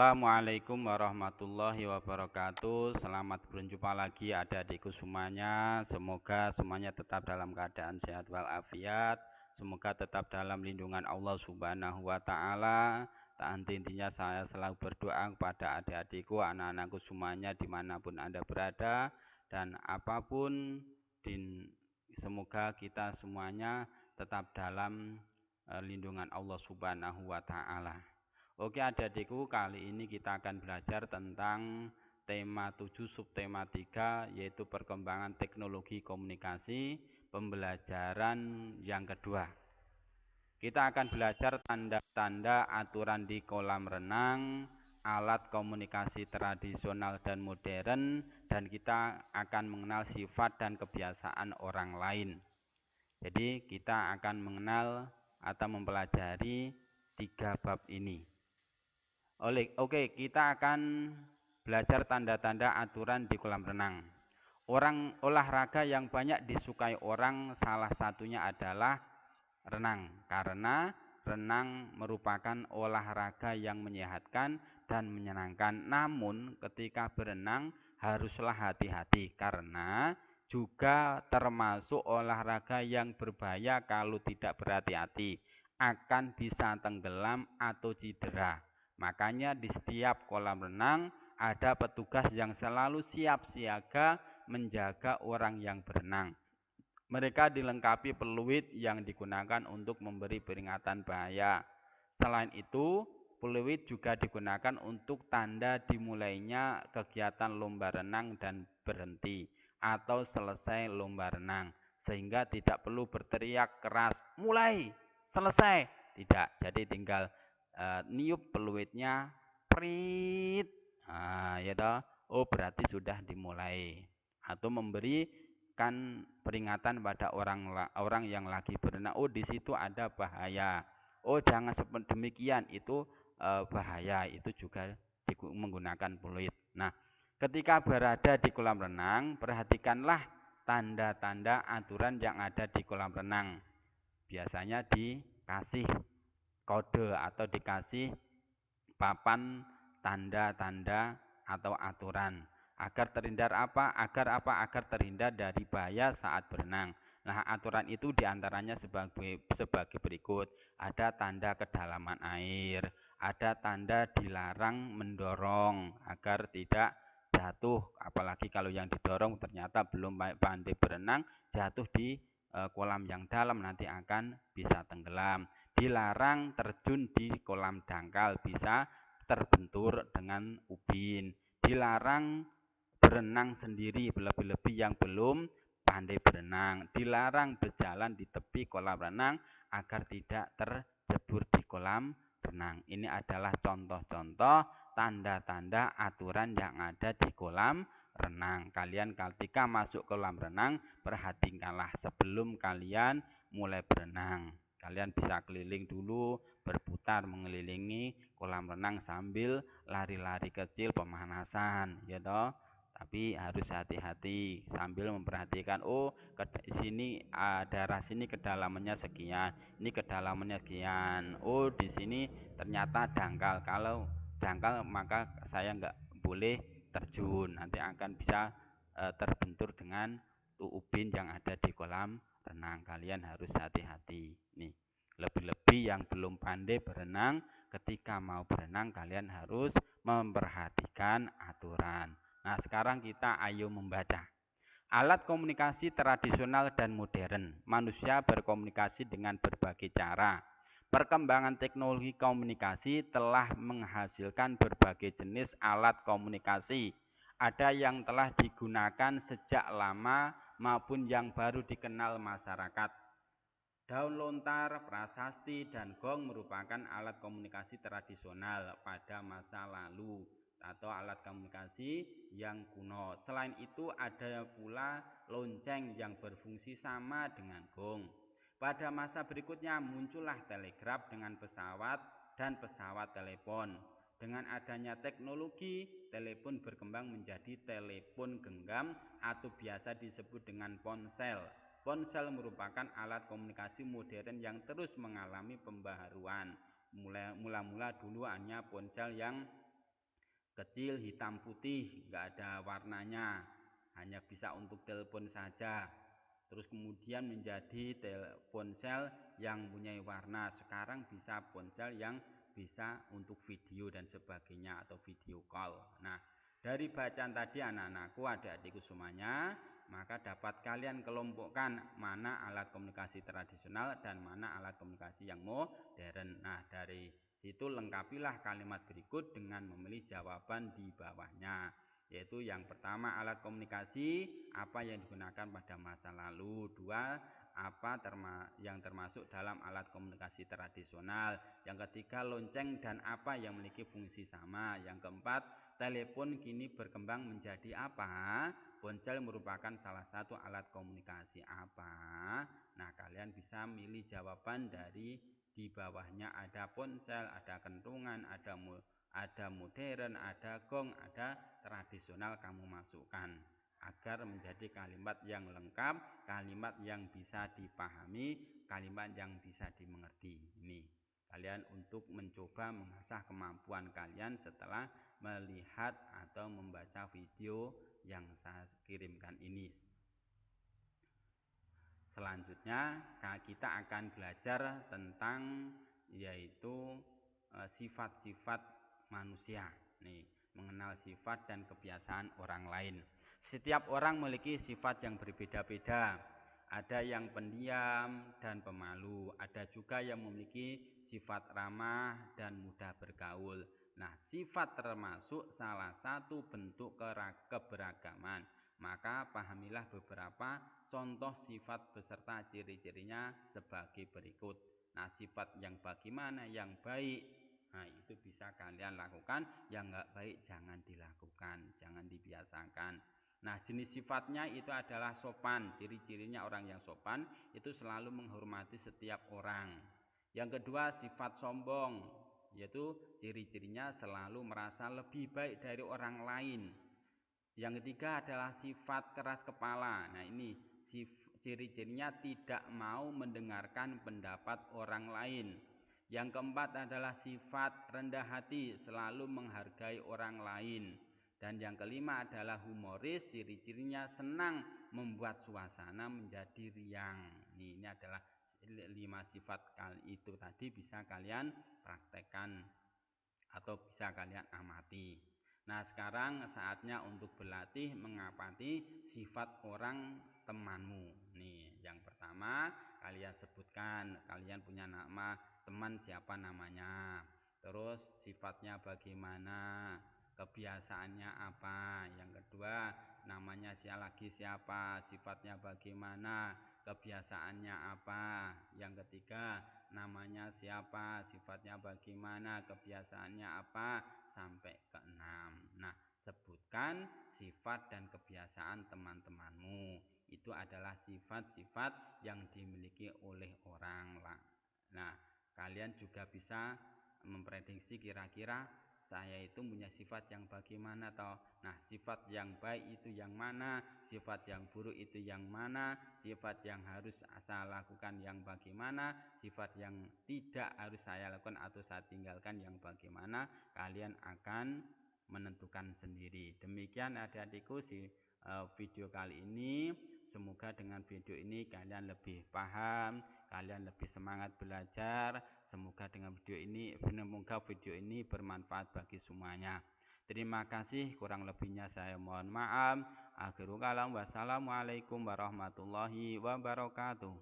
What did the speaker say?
Assalamualaikum warahmatullahi wabarakatuh. Selamat berjumpa lagi adik-adikku semuanya. Semoga semuanya tetap dalam keadaan sehat walafiat. Semoga tetap dalam lindungan Allah Subhanahu wa taala. Tak henti-hentinya saya selalu berdoa kepada adik-adikku, anak-anakku semuanya dimanapun Anda berada dan apapun, semoga kita semuanya tetap dalam lindungan Allah Subhanahu wa taala. Oke adik-adikku, kali ini kita akan belajar tentang tema 7 subtema 3 yaitu perkembangan teknologi komunikasi, pembelajaran yang kedua. Kita akan belajar tanda-tanda aturan di kolam renang, alat komunikasi tradisional dan modern, dan kita akan mengenal sifat dan kebiasaan orang lain. Jadi kita akan mengenal atau mempelajari 3 bab ini. Oke, kita akan belajar tanda-tanda aturan di kolam renang. Olahraga yang banyak disukai orang salah satunya adalah renang. Karena renang merupakan olahraga yang menyehatkan dan menyenangkan. Namun ketika berenang haruslah hati-hati karena juga termasuk olahraga yang berbahaya kalau tidak berhati-hati. Akan bisa tenggelam atau cedera. Makanya di setiap kolam renang ada petugas yang selalu siap siaga menjaga orang yang berenang. Mereka dilengkapi peluit yang digunakan untuk memberi peringatan bahaya. Selain itu, peluit juga digunakan untuk tanda dimulainya kegiatan lomba renang dan berhenti atau selesai lomba renang. Sehingga tidak perlu berteriak keras, mulai, selesai. Tidak, jadi tinggal niup peluitnya, prit, ya toh, oh berarti sudah dimulai. Atau memberikan peringatan pada orang yang lagi berenang, oh di situ ada bahaya. Oh jangan seperti demikian, itu bahaya, itu juga menggunakan peluit. Nah, ketika berada di kolam renang, perhatikanlah tanda-tanda aturan yang ada di kolam renang. Biasanya dikasih kode atau dikasih papan tanda-tanda atau aturan agar terhindar agar terhindar dari bahaya saat berenang. Nah, aturan itu diantaranya sebagai berikut. Ada tanda kedalaman air, ada tanda dilarang mendorong agar tidak jatuh, apalagi kalau yang didorong ternyata belum pandai berenang, jatuh di kolam yang dalam nanti akan bisa tenggelam. Dilarang terjun di kolam dangkal, bisa terbentur dengan ubin. Dilarang berenang sendiri, lebih-lebih yang belum pandai berenang. Dilarang berjalan di tepi kolam renang agar tidak terjebur di kolam renang. Ini adalah contoh-contoh tanda-tanda aturan yang ada di kolam renang. Kalian ketika masuk kolam renang, perhatikanlah sebelum kalian mulai berenang. Kalian bisa keliling dulu, berputar mengelilingi kolam renang sambil lari-lari kecil pemanasan, ya toh. Tapi harus hati-hati sambil memperhatikan, oh sini daerah sini kedalamannya sekian, ini kedalamannya sekian. Oh di sini ternyata dangkal. Kalau dangkal maka saya nggak boleh terjun, nanti akan bisa terbentur dengan ubin yang ada di kolam renang. Kalian harus hati-hati. Nih, lebih-lebih yang belum pandai berenang, ketika mau berenang kalian harus memperhatikan aturan. Nah, sekarang kita ayo membaca. Alat komunikasi tradisional dan modern. Manusia berkomunikasi dengan berbagai cara. Perkembangan teknologi komunikasi telah menghasilkan berbagai jenis alat komunikasi. Ada yang telah digunakan sejak lama maupun yang baru dikenal masyarakat. Daun lontar, prasasti, dan gong merupakan alat komunikasi tradisional pada masa lalu atau alat komunikasi yang kuno. Selain itu ada pula lonceng yang berfungsi sama dengan gong. Pada masa berikutnya muncullah telegraf dengan pesawat dan pesawat telepon. Dengan adanya teknologi, telepon berkembang menjadi telepon genggam atau biasa disebut dengan ponsel. Ponsel merupakan alat komunikasi modern yang terus mengalami pembaharuan. Mula-mula dulu hanya ponsel yang kecil, hitam putih, nggak ada warnanya, hanya bisa untuk telepon saja. Terus kemudian menjadi ponsel yang punya warna. Sekarang bisa ponsel yang bisa untuk video dan sebagainya atau video call. Nah, dari bacaan tadi anak-anakku, adik-adikku semuanya, maka dapat kalian kelompokkan mana alat komunikasi tradisional dan mana alat komunikasi yang modern. Nah, dari situ lengkapilah kalimat berikut dengan memilih jawaban di bawahnya. Yaitu yang pertama, alat komunikasi apa yang digunakan pada masa lalu. Dua, apa yang termasuk dalam alat komunikasi tradisional. Yang ketiga, lonceng dan apa yang memiliki fungsi sama. Yang keempat, telepon kini berkembang menjadi apa? Ponsel merupakan salah satu alat komunikasi apa? Nah, kalian bisa milih jawaban dari di bawahnya. Ada ponsel, ada kentungan, ada modern, ada gong, ada tradisional, kamu masukkan agar menjadi kalimat yang lengkap, kalimat yang bisa dipahami, kalimat yang bisa dimengerti. Ini kalian untuk mencoba mengasah kemampuan kalian setelah melihat atau membaca video yang saya kirimkan ini. Selanjutnya kita akan belajar tentang yaitu sifat-sifat manusia. Nih, mengenal sifat dan kebiasaan orang lain. Setiap orang memiliki sifat yang berbeda-beda. Ada yang pendiam dan pemalu, ada juga yang memiliki sifat ramah dan mudah bergaul. Nah, sifat termasuk salah satu bentuk keberagaman. Maka pahamilah beberapa contoh sifat beserta ciri-cirinya sebagai berikut. Nah, sifat yang bagaimana? Yang baik, nah itu bisa kalian lakukan. Yang enggak baik jangan dilakukan, jangan dibiasakan. Nah, jenis sifatnya itu adalah sopan. Ciri-cirinya orang yang sopan itu selalu menghormati setiap orang. Yang kedua, sifat sombong, yaitu ciri-cirinya selalu merasa lebih baik dari orang lain. Yang ketiga adalah sifat keras kepala. Nah, ini ciri-cirinya tidak mau mendengarkan pendapat orang lain. Yang keempat adalah sifat rendah hati, selalu menghargai orang lain. Dan yang kelima adalah humoris, ciri-cirinya senang membuat suasana menjadi riang. Ini adalah 5 sifat itu tadi bisa kalian praktekkan atau bisa kalian amati. Nah, sekarang saatnya untuk berlatih mengamati sifat orang temanmu. Nih, yang pertama kalian sebutkan, kalian punya nama teman, siapa namanya, terus sifatnya bagaimana, kebiasaannya apa. Yang kedua, namanya siapa, sifatnya bagaimana, kebiasaannya apa. Yang ketiga, namanya siapa, sifatnya bagaimana, kebiasaannya apa, sampai ke-6. Nah, sebutkan sifat dan kebiasaan teman-temanmu. Itu adalah sifat-sifat yang dimiliki oleh orang. Nah, kalian juga bisa memprediksi kira-kira saya itu punya sifat yang bagaimana toh. Nah, sifat yang baik itu yang mana, sifat yang buruk itu yang mana, sifat yang harus saya lakukan yang bagaimana, sifat yang tidak harus saya lakukan atau saya tinggalkan yang bagaimana, kalian akan menentukan sendiri. Demikian adik-adikku video kali ini. Semoga dengan video ini kalian lebih paham, kalian lebih semangat belajar. Semoga dengan video ini bermanfaat bagi semuanya. Terima kasih, kurang lebihnya saya mohon maaf. Akhirul kalam, wassalamualaikum warahmatullahi wabarakatuh.